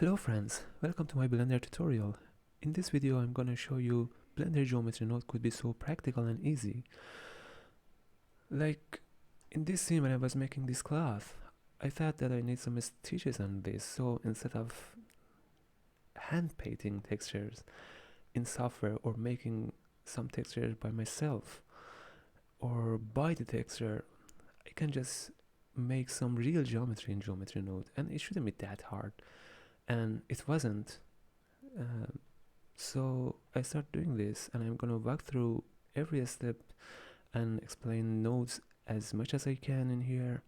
Hello friends, welcome to my Blender tutorial. In this video I'm gonna show you Blender Geometry Node could be so practical and easy. Like in this scene when I was making this cloth, I thought that I need some stitches on this, so instead of hand painting textures in software or making some textures by myself or buy the texture, I can just make some real geometry in Geometry Node, and it shouldn't be that hard. And it wasn't. So I start doing this, and I'm gonna walk through every step and explain nodes as much as I can in here.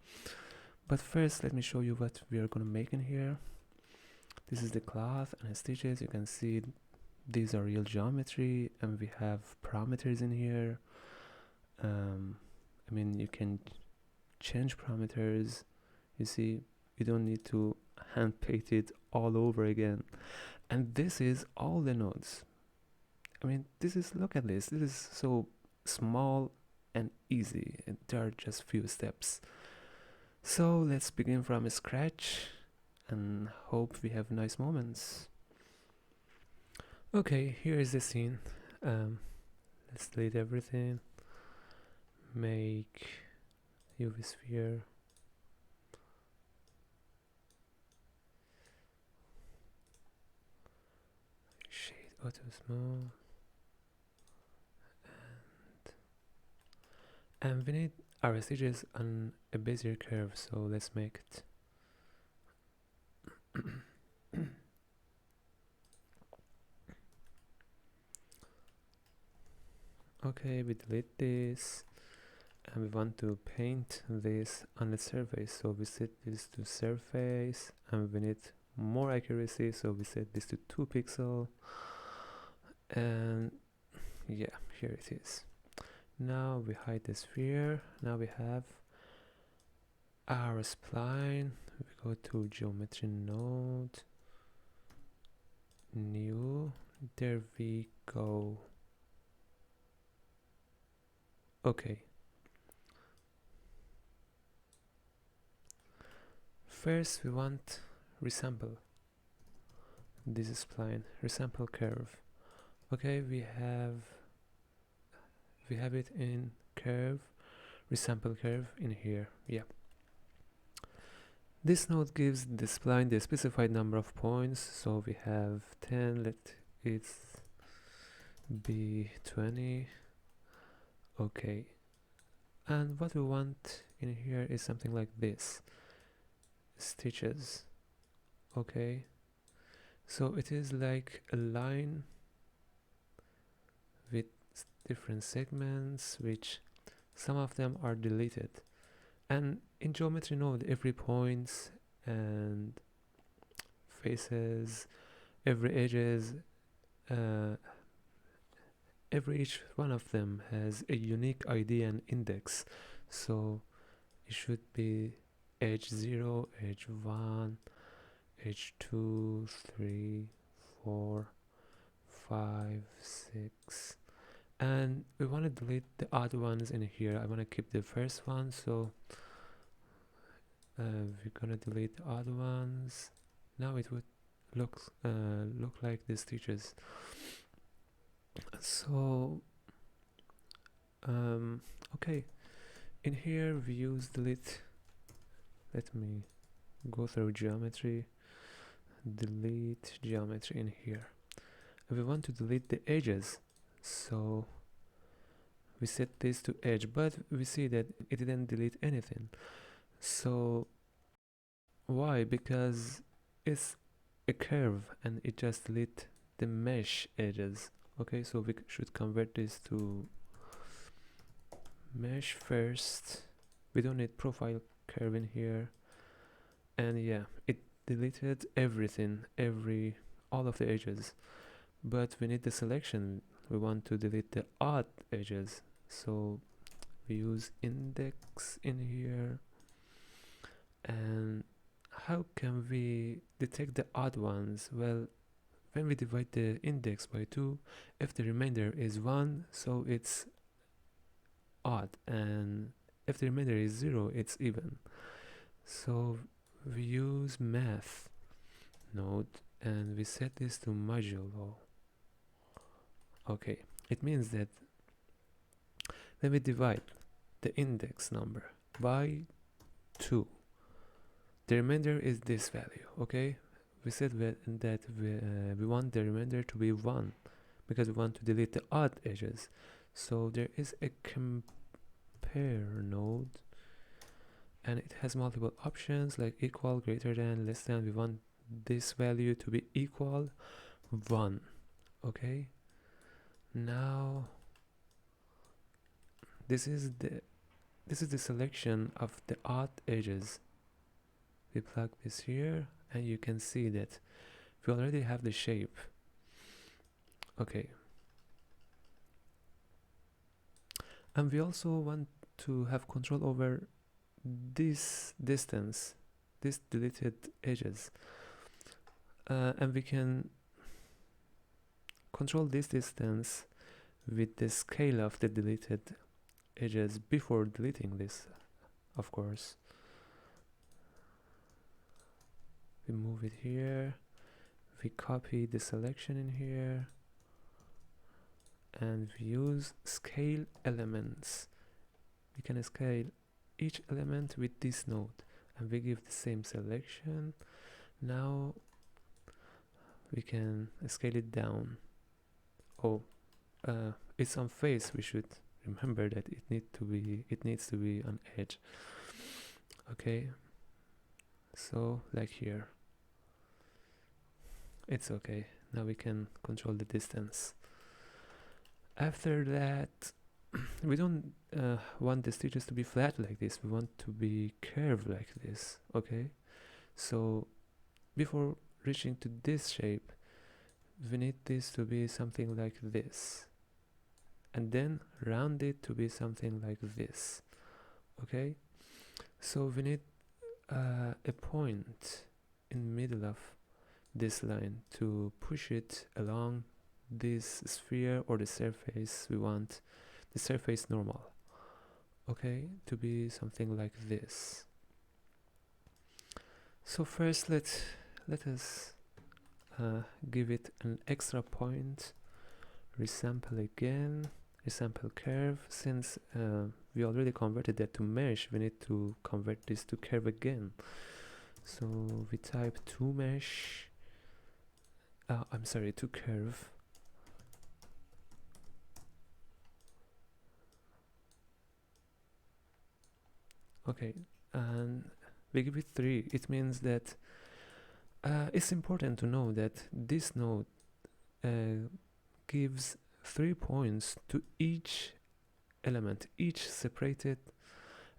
But first, let me show you what we are gonna make in here. This is the cloth and stitches. You can see these are real geometry, and we have parameters in here. I mean, you can change parameters. You see, you don't need to hand paint it all over again. And this is all the nodes. I mean, look at this. This is so small and easy. And there are just few steps. So let's begin from scratch and hope we have nice moments. Okay, here is the scene. Let's delete everything. Make UV sphere. Shade auto smooth. And we need our stitches on a Bezier curve, so let's make it. Okay, we delete this, and we want to paint this on the surface, so we set this to surface, and we need more accuracy, so we set this to 2 pixels, and yeah, here it is. Now we hide the sphere. Now we have our spline. We go to Geometry Node, New, there we go. Okay. First we want resample this spline, resample curve. Okay, we have it in curve, resample curve in here. Yeah. This node gives the spline the specified number of points, so we have 10, let it be 20. Okay. And what we want in here is something like this. Stitches. Okay. So it is like a line with different segments, which some of them are deleted. And in Geometry Node, every points and faces, every edges, every each one of them has a unique ID and index. So it should be edge 0, edge 1, edge 2, 3, 4, 5, 6. And we want to delete the odd ones in here. I want to keep the first one, so we're gonna delete the odd ones. Now it would look like the stitches. So okay, in here we use delete. Let me go through geometry, delete geometry in here, and we want to delete the edges, so we set this to edge, but we see that it didn't delete anything. So why? Because it's a curve and it just delete the mesh edges. Okay, so we should convert this to mesh first. We don't need profile curve in here, and yeah, it deleted everything, all of the edges, but we need the selection. We want to delete the odd edges, so we use index in here. And how can we detect the odd ones? Well, when we divide the index by 2, if the remainder is 1, so it's odd, and if the remainder is 0, it's even. So we use math node and we set this to modulo. Okay, it means that when we divide the index number by 2, the remainder is this value. Okay, we said that we want the remainder to be 1 because we want to delete the odd edges. So there is a compare node, and it has multiple options like equal, greater than, less than. We want this value to be equal 1. Okay, now this is the selection of the odd edges. We plug this here, and you can see that we already have the shape. Okay, and we also want to have control over this distance, these deleted edges, and we can control this distance with the scale of the deleted edges before deleting this, of course. We move it here, we copy the selection in here, and we use scale elements. We can scale each element with this node, and we give the same selection. Now we can scale it down. Oh, it's on face. We should remember that it needs to be on edge. Okay, so like here, it's okay. Now we can control the distance. After that, we don't want the stitches to be flat like this. We want to be curved like this. Okay, so before reaching to this shape, we need this to be something like this, and then round it to be something like this. Okay, so we need a point in the middle of this line to push it along this sphere or the surface. We want the surface normal, okay, to be something like this. So first let us give it an extra point, resample again, resample curve. Since we already converted that to mesh, we need to convert this to curve again. So we type to mesh, I'm sorry, to curve. Okay, and we give it 3. It means that it's important to know that this node gives 3 points to each element, each separated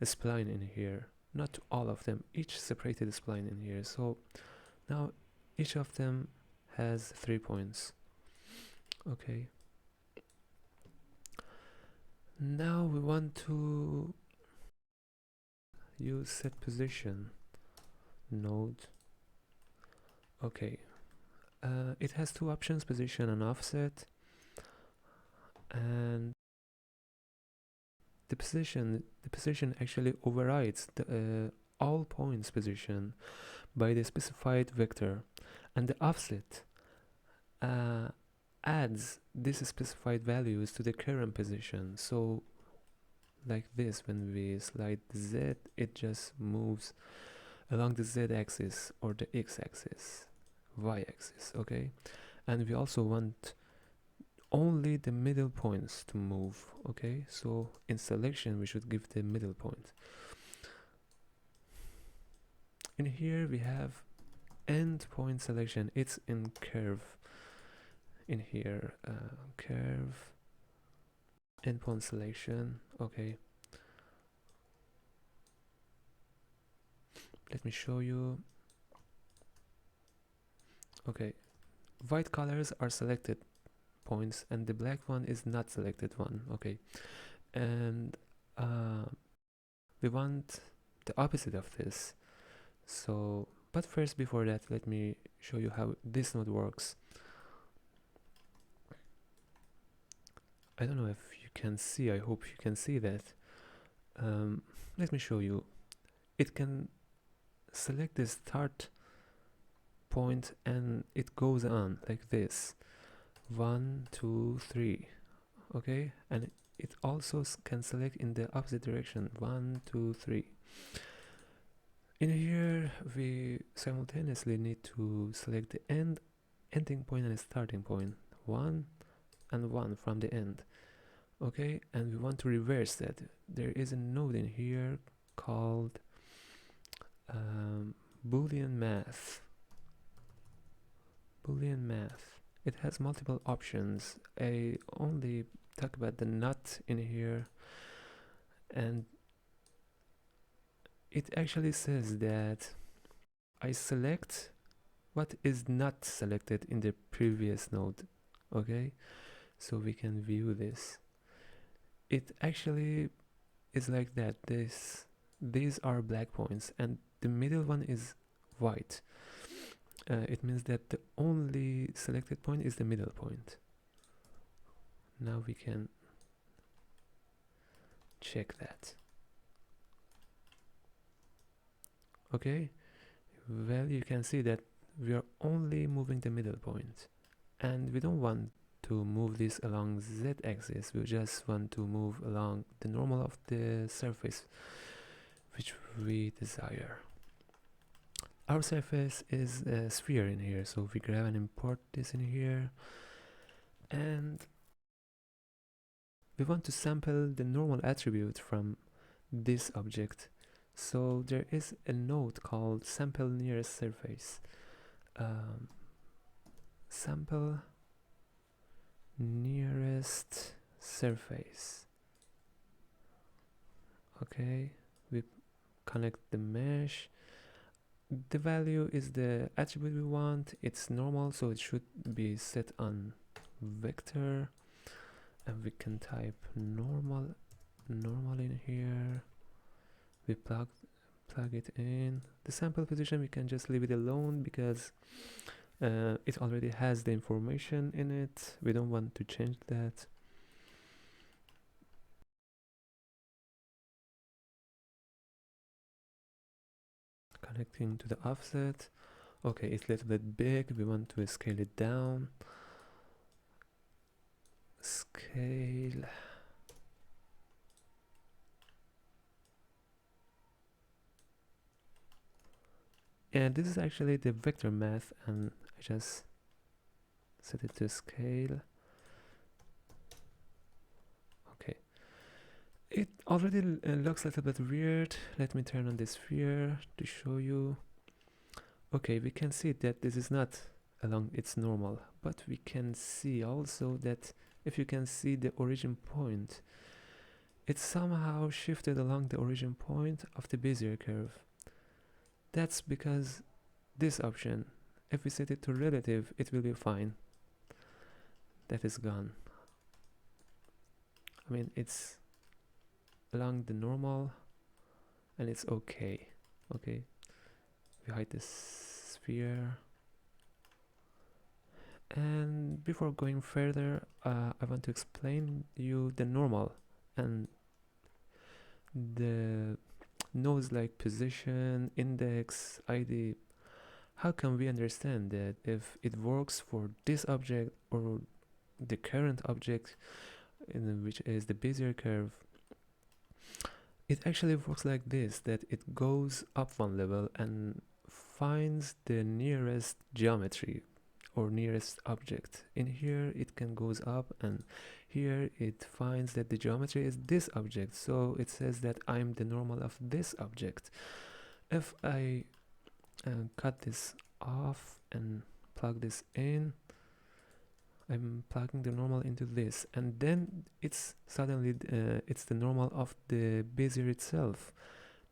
spline in here, not to all of them, each separated spline in here. So now each of them has 3 points. Okay, now we want to use set position node. Okay, it has 2 options, position and offset, and the position actually overrides the all points position by the specified vector, and the offset adds these specified values to the current position. So like this, when we slide Z, it just moves along the Z axis or the X axis, Y axis. Okay, and we also want only the middle points to move. Okay, so in selection we should give the middle point. In here we have end point selection. It's in curve. In here, curve, endpoint selection. Okay, let me show you. Okay, white colors are selected points and the black one is not selected one. Okay, and we want the opposite of this. So, but first, before that, let me show you how this node works. I don't know if you can see, I hope you can see that. Let me show you. It can select the start point, and it goes on like this: 1 2 3. Okay, and it also can select in the opposite direction: 1 2 3. In here we simultaneously need to select the ending point and a starting point, 1 and 1 from the end. Okay, and we want to reverse that. There is a node in here called Boolean math. Boolean math. It has multiple options. I only talk about the not in here, and it actually says that I select what is not selected in the previous node. Okay, so we can view this. It actually is like that. These are black points and the middle one is white. It means that the only selected point is the middle point. Now we can check that. Okay, well, you can see that we are only moving the middle point, and we don't want to move this along z-axis. We just want to move along the normal of the surface which we desire. Our surface is a sphere in here, so we grab and import this in here, and we want to sample the normal attribute from this object. So there is a node called sample nearest surface. Sample nearest surface. Okay, we connect the mesh. The value is the attribute we want. It's normal, so it should be set on vector, and we can type normal in here. We plug it in. The sample position we can just leave it alone because it already has the information in it. We don't want to change that. Connecting to the offset. Okay, it's a little bit big. We want to scale it down. Scale. And this is actually the vector math, and I just set it to scale. Okay, it already looks a little bit weird. Let me turn on this sphere to show you. Okay, we can see that this is not along its normal, but we can see also that if you can see the origin point, it's somehow shifted along the origin point of the Bezier curve. That's because this option, if we set it to relative, it will be fine. That is gone. I mean, it's along the normal and it's okay. Okay, we hide this sphere. And before going further, I want to explain you the normal and the nodes like position, index, ID. How can we understand that if it works for this object or the current object, which is the Bezier curve? It actually works like this, that it goes up one level and finds the nearest geometry or nearest object. In here it can goes up, and here it finds that the geometry is this object, so it says that I'm the normal of this object. If I cut this off and plug this in, I'm plugging the normal into this, and then it's suddenly it's the normal of the Bezier itself,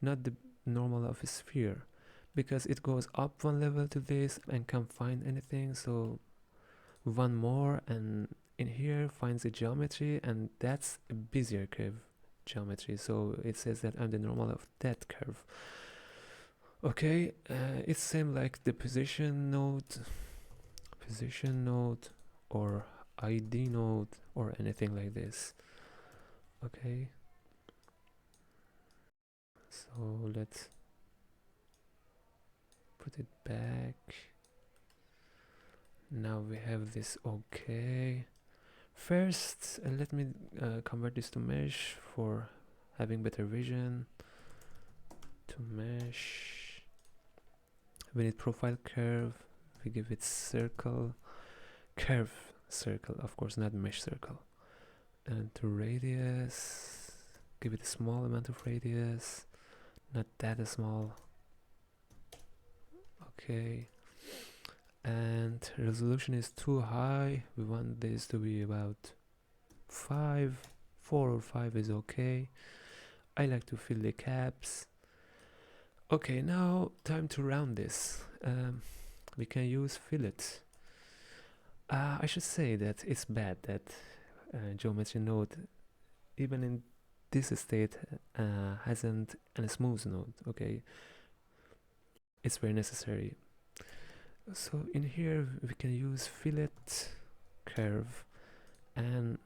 not the normal of a sphere, because it goes up one level to this and can't find anything, so one more, and in here finds a geometry, and that's a Bezier curve geometry, so it says that I'm the normal of that curve. Okay, it's same like the position node or ID node or anything like this. Okay, so let's put it back. Now we have this. Okay, first let me convert this to mesh for having better vision. To mesh, we need profile curve, we give it circle, curve circle, of course, not mesh circle. And to radius, give it a small amount of radius, not that small. Okay, and resolution is too high, we want this to be about 4 or 5 is okay. I like to fill the caps. Okay, now time to round this. We can use fillet. I should say that it's bad that geometry node, even in this state, hasn't a smooth node. Okay, it's very necessary. So in here we can use fillet curve, and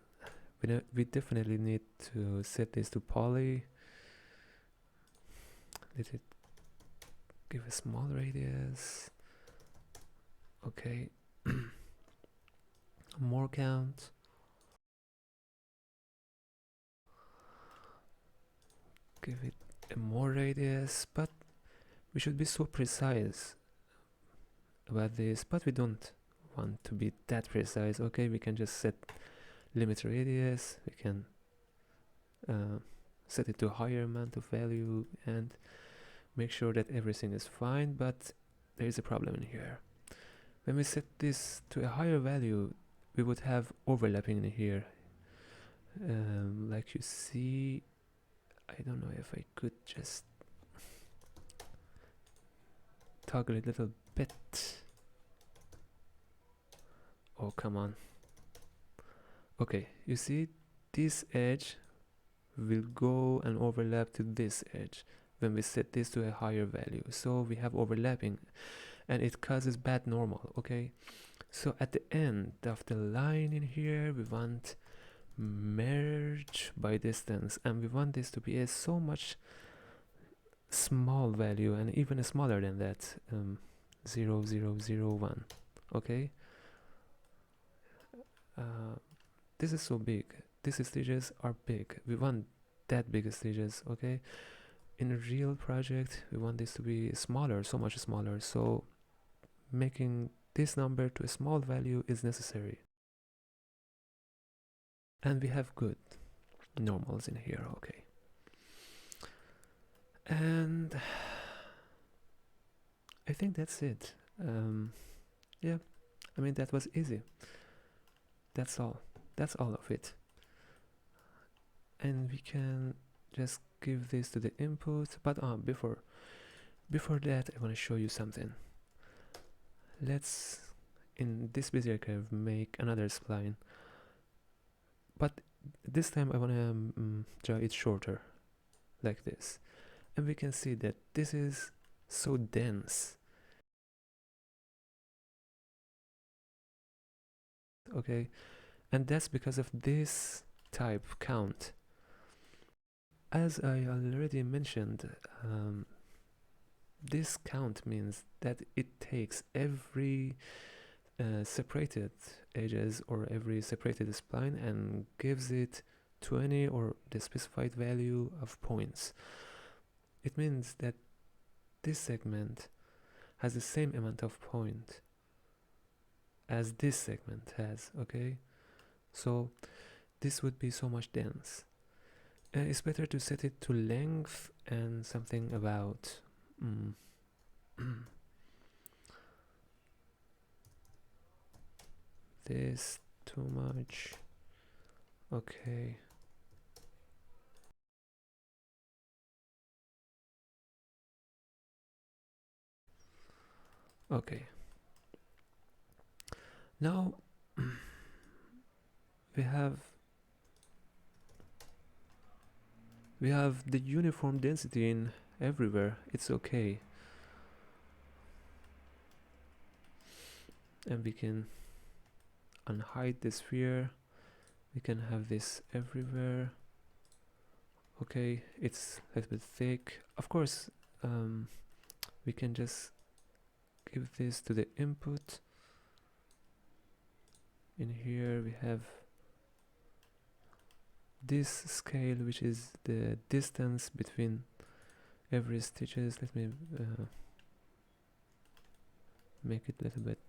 we definitely need to set this to poly. Let it give a small radius. Okay. More count. Give it a more radius, but we should be so precise about this, but we don't want to be that precise. Okay, we can just set limit radius, we can set it to a higher amount of value and make sure that everything is fine, but there is a problem in here. When we set this to a higher value, we would have overlapping in here. Like you see, I don't know if I could just toggle it a little bit. Oh, come on. Okay, you see, this edge will go and overlap to this edge when we set this to a higher value. So we have overlapping and it causes bad normal. Okay, so at the end of the line in here, we want merge by distance, and we want this to be a so much small value, and even smaller than that, 0, 0, 0, 1. Okay, this is so big, these stages are big, we want that big stages. Okay, in a real project we want this to be smaller, so much smaller, so making this number to a small value is necessary. And we have good normals in here. Okay, and I think that's it. Yeah, I mean, that was easy. That's all of it. And we can just give this to the input, but before that I want to show you something. Let's, in this Bezier curve, make another spline, but this time I want to draw it shorter, like this, and we can see that this is so dense. Okay, and that's because of this type count. As I already mentioned, this count means that it takes every separated edges or every separated spline and gives it 20 or the specified value of points. It means that this segment has the same amount of point as this segment has. Okay, so this would be so much dense. It's better to set it to length and something about this too much. Okay, okay, now we have the uniform density in everywhere. It's okay, and we can unhide the sphere. We can have this everywhere. Okay, it's a little bit thick. Of course, we can just give this to the input In here we have this scale, which is the distance between every stitches. Let me make it a little bit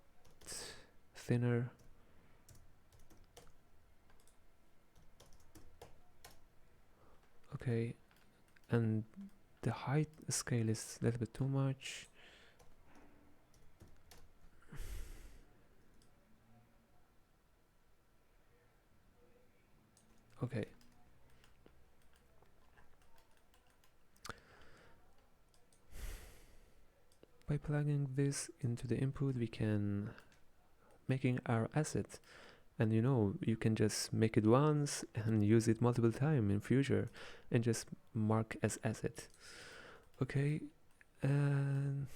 thinner. Okay, and the height scale is a little bit too much. Okay. By plugging this into the input, we can making our asset, and you know, you can just make it once and use it multiple times in future and just mark as asset. Okay, and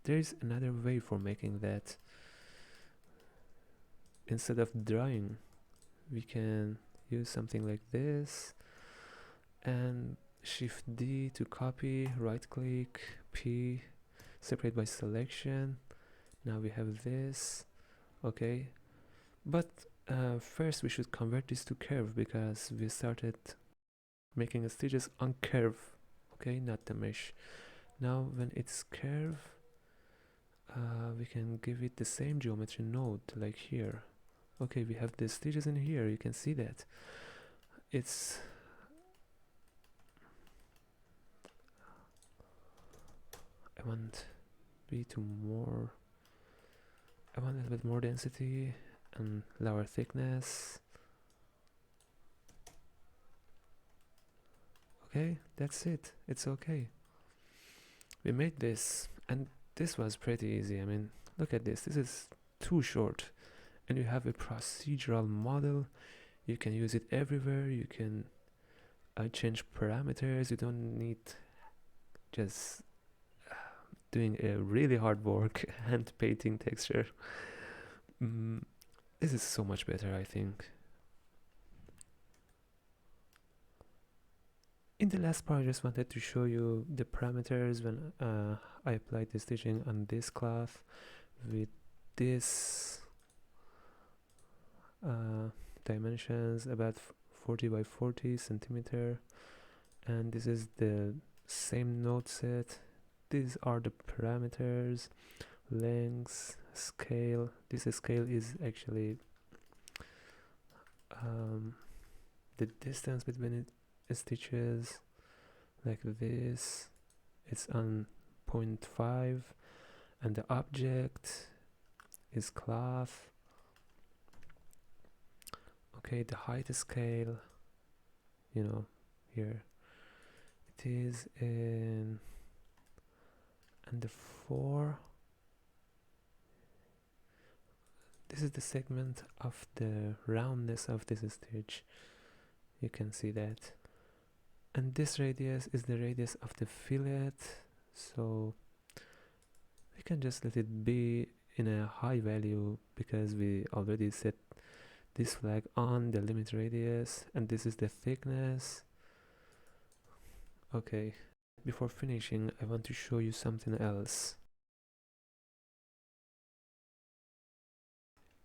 there is another way for making that. Instead of drawing, we can use something like this and Shift D to copy, right click, P, separate by selection. Now we have this. Okay, but first we should convert this to curve, because we started making stitches on curve, okay, not the mesh. Now when it's curve, we can give it the same geometry node like here. Okay, we have the stitches in here, you can see that it's I want a little bit more density and lower thickness. Okay, that's it, it's okay. We made this, and this was pretty easy. I mean, look at this, this is too short, and you have a procedural model. You can use it everywhere. You can change parameters. You don't need just doing a really hard work and painting texture. This is so much better, I think. In the last part, I just wanted to show you the parameters when I applied the stitching on this cloth with this dimensions, about 40 by 40 centimeter, and this is the same node set. These are the parameters, length, scale. This scale is actually the distance between stitches, like this. It's on 0.5, and the object is cloth. Okay, the height scale, you know, here it is in, and the 4, this is the segment of the roundness of this stitch, you can see that. And this radius is the radius of the fillet, so we can just let it be in a high value, because we already set this flag on the limit radius, and this is the thickness. Okay, before finishing, I want to show you something else.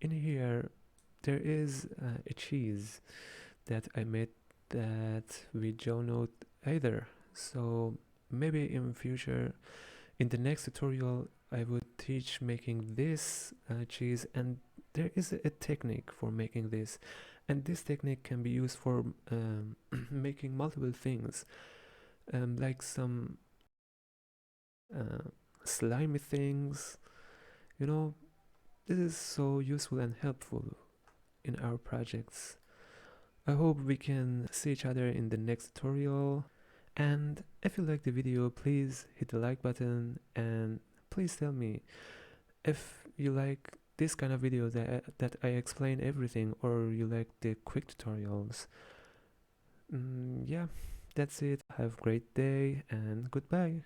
In here there is a cheese that I made that with GeoNode either, so maybe in future, in the next tutorial, I would teach making this cheese, and there is a technique for making this, and this technique can be used for making multiple things, like some slimy things, you know. This is so useful and helpful in our projects. I hope we can see each other in the next tutorial, and if you like the video, please hit the like button, and please tell me if you like this kind of video that I explain everything, or you like the quick tutorials. Yeah, that's it. Have a great day, and goodbye.